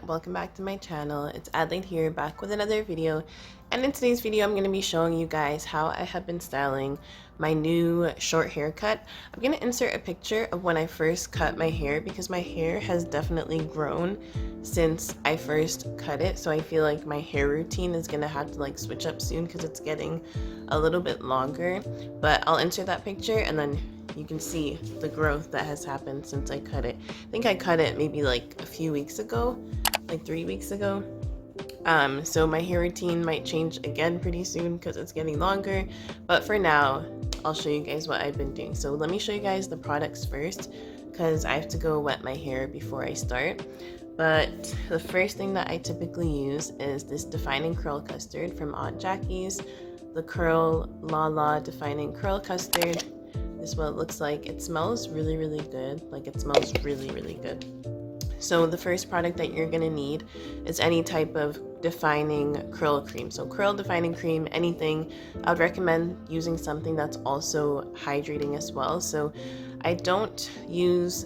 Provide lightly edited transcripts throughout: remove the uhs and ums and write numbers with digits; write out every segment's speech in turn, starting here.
Welcome back to my channel. It's Adelaide here, back with another video, and in today's video I'm going to be showing you guys how I have been styling my new short haircut. I'm going to insert a picture of when I first cut my hair because my hair has definitely grown since I first cut it, so I feel like my hair routine is going to have to like switch up soon because it's getting a little bit longer. But I'll insert that picture and then you can see the growth that has happened since I cut it. I think I cut it maybe like a few weeks ago, like 3 weeks ago. So my hair routine might change again pretty soon because it's getting longer, but for now I'll show you guys what I've been doing. So let me show you guys the products first because I have to go wet my hair before I start. But the first thing that I typically use is this defining curl custard from Aunt Jackie's, the Curl La La defining curl custard. This is what it looks like. It smells really good. Like, it smells really good. So the first product that you're gonna need is any type of defining curl cream. So curl defining cream, anything. I would recommend using something that's also hydrating as well. So I don't use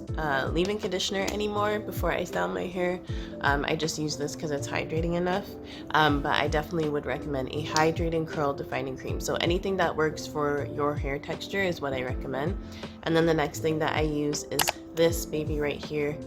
leave-in conditioner anymore before I style my hair. I just use this because it's hydrating enough. But I definitely would recommend a hydrating curl defining cream. So anything that works for your hair texture is what I recommend. And then the next thing that I use is this baby right here.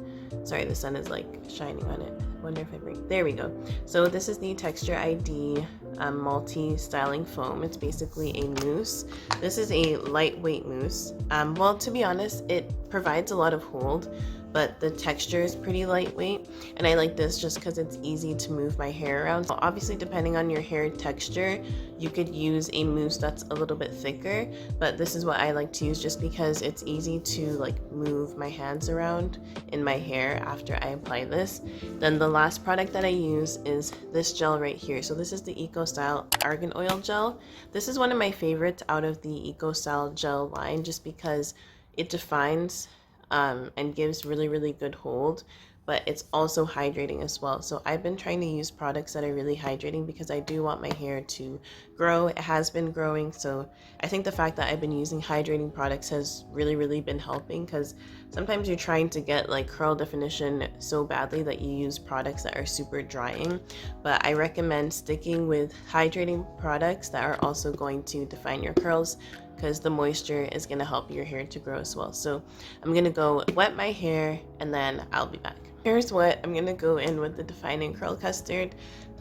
Sorry, the sun is like shining on it. Wonder if I bring, there we go. So this is the Texture ID multi-styling foam. It's basically a mousse. This is a lightweight mousse. Well, to be honest, it provides a lot of hold, but the texture is pretty lightweight, and I like this just because it's easy to move my hair around. So obviously, depending on your hair texture, you could use a mousse that's a little bit thicker, but this is what I like to use just because it's easy to like move my hands around in my hair after I apply this. Then the last product that I use is this gel right here. So this is the Style Argan Oil Gel. This is one of my favorites out of the Style gel line just because it defines and gives really good hold, but it's also hydrating as well. So I've been trying to use products that are really hydrating because I do want my hair to grow. It has been growing, so I think the fact that I've been using hydrating products has really been helping, because sometimes you're trying to get like curl definition so badly that you use products that are super drying. But I recommend sticking with hydrating products that are also going to define your curls, because the moisture is going to help your hair to grow as well. So I'm going to go wet my hair and then I'll be back. Here's what I'm going to go in with: the defining curl custard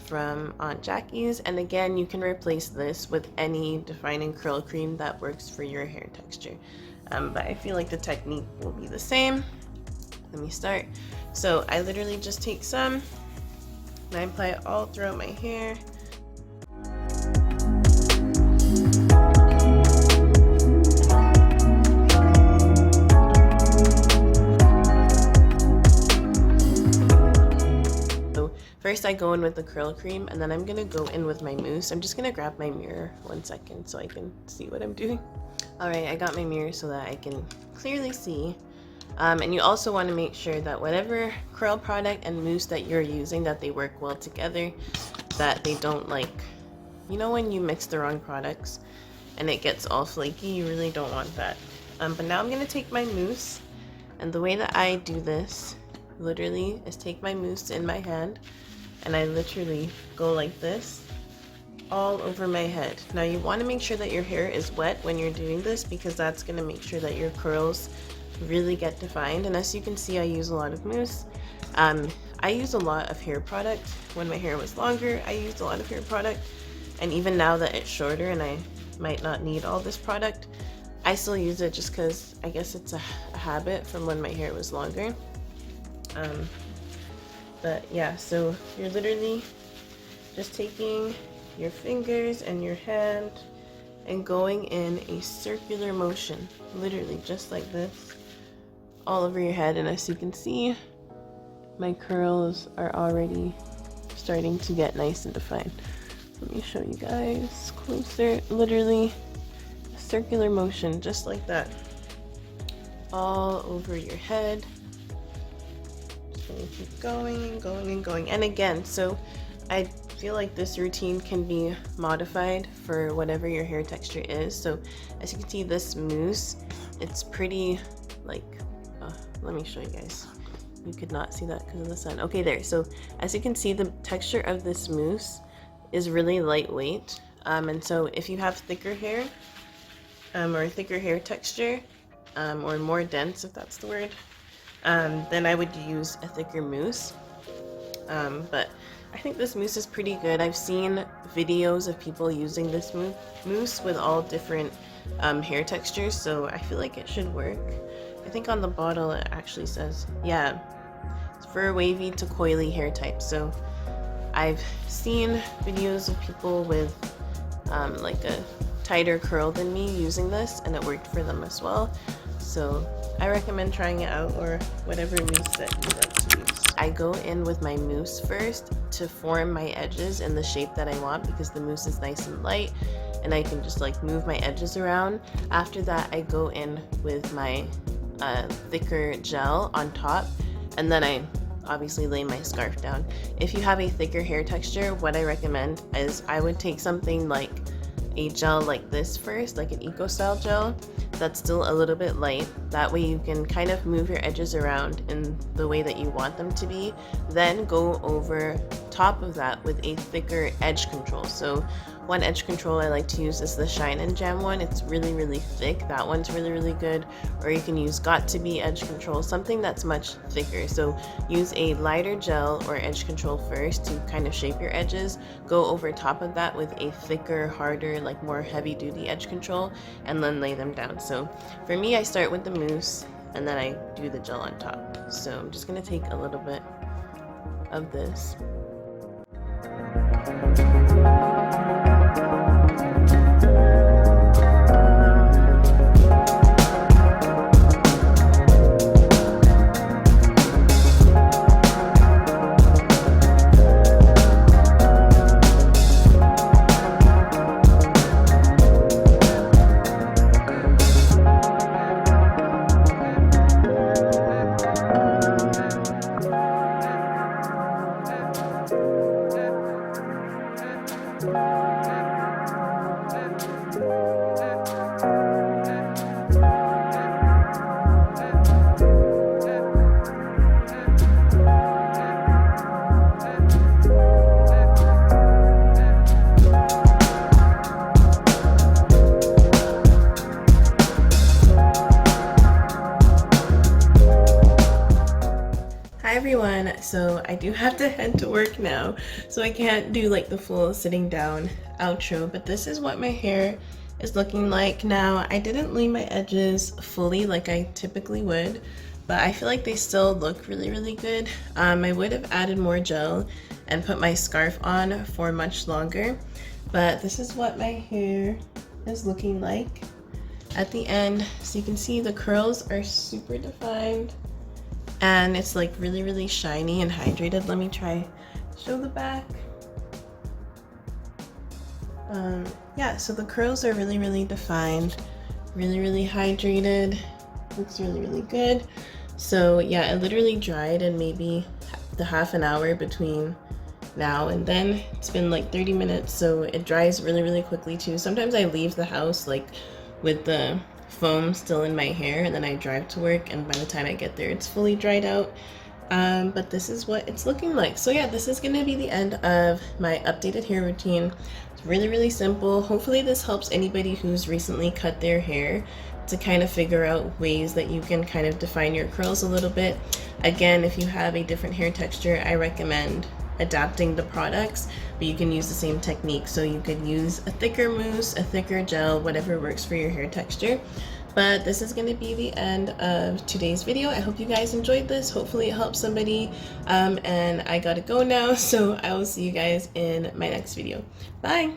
from Aunt Jackie's, and again, you can replace this with any defining curl cream that works for your hair texture, but I feel like the technique will be the same. Let me start. So I literally just take some and I apply it all throughout my hair. First I go in with the curl cream, and then I'm gonna go in with my mousse. I'm just gonna grab my mirror 1 second so I can see what I'm doing. Alright, I got my mirror so that I can clearly see. And you also want to make sure that whatever curl product and mousse that you're using, that they work well together, that they don't, like, you know when you mix the wrong products and it gets all flaky, you really don't want that. But now I'm gonna take my mousse, and the way that I do this literally is take my mousse in my hand and I literally go like this all over my head. Now you want to make sure that your hair is wet when you're doing this, because that's going to make sure that your curls really get defined. And as you can see, I use a lot of mousse. I use a lot of hair product. When my hair was longer, I used a lot of hair product, and even now that it's shorter and I might not need all this product, I still use it just because I guess it's a habit from when my hair was longer. But yeah, so you're literally just taking your fingers and your hand and going in a circular motion, literally just like this, all over your head. And as you can see, my curls are already starting to get nice and defined. Let me show you guys closer. Literally a circular motion just like that, all over your head. Just gonna keep going and going and going. And again, so I feel like this routine can be modified for whatever your hair texture is. So as you can see, this mousse, it's pretty like, let me show you guys. You could not see that because of the sun. Okay, there. So as you can see, the texture of this mousse is really lightweight. And so if you have thicker hair or thicker hair texture or more dense, if that's the word, then I would use a thicker mousse. But I think this mousse is pretty good. I've seen videos of people using this mousse with all different hair textures, so I feel like it should work. I think on the bottle it actually says, yeah, it's for wavy to coily hair type. So I've seen videos of people with like a tighter curl than me using this, and it worked for them as well. So I recommend trying it out, or whatever mousse that you like to use. I go in with my mousse first to form my edges in the shape that I want, because the mousse is nice and light and I can just like move my edges around. After that, I go in with my thicker gel on top, and then I obviously lay my scarf down. If you have a thicker hair texture, what I recommend is I would take something like a gel like this first, like an Eco Style gel that's still a little bit light. That way you can kind of move your edges around in the way that you want them to be. Then go over top of that with a thicker edge control. So one edge control I like to use is the Shine and Jam one. It's really thick. That one's really good. Or you can use Got To Be edge control, something that's much thicker. So use a lighter gel or edge control first to kind of shape your edges. Go over top of that with a thicker, harder, like more heavy duty edge control, and then lay them down. So for me, I start with the mousse and then I do the gel on top. So I'm just gonna take a little bit of this. Everyone, so I do have to head to work now, so I can't do like the full sitting down outro, but this is what my hair is looking like now. I didn't lay my edges fully like I typically would, but I feel like they still look really good. I would have added more gel and put my scarf on for much longer, but this is what my hair is looking like at the end. So you can see the curls are super defined and it's like really shiny and hydrated. Let me try show the back. Yeah, so the curls are really defined, really hydrated, looks really good. So yeah, it literally dried in maybe the half an hour between now and then. It's been like 30 minutes, so it dries really quickly too. Sometimes I leave the house like with the foam still in my hair, and then I drive to work, and by the time I get there it's fully dried out. But this is what it's looking like. So yeah, this is gonna be the end of my updated hair routine. It's really simple. Hopefully this helps anybody who's recently cut their hair to kind of figure out ways that you can kind of define your curls a little bit. Again, if you have a different hair texture, I recommend adapting the products, but you can use the same technique. So you could use a thicker mousse, a thicker gel, whatever works for your hair texture. But this is going to be the end of today's video. I hope you guys enjoyed this. Hopefully it helps somebody. And I gotta go now, so I will see you guys in my next video. Bye!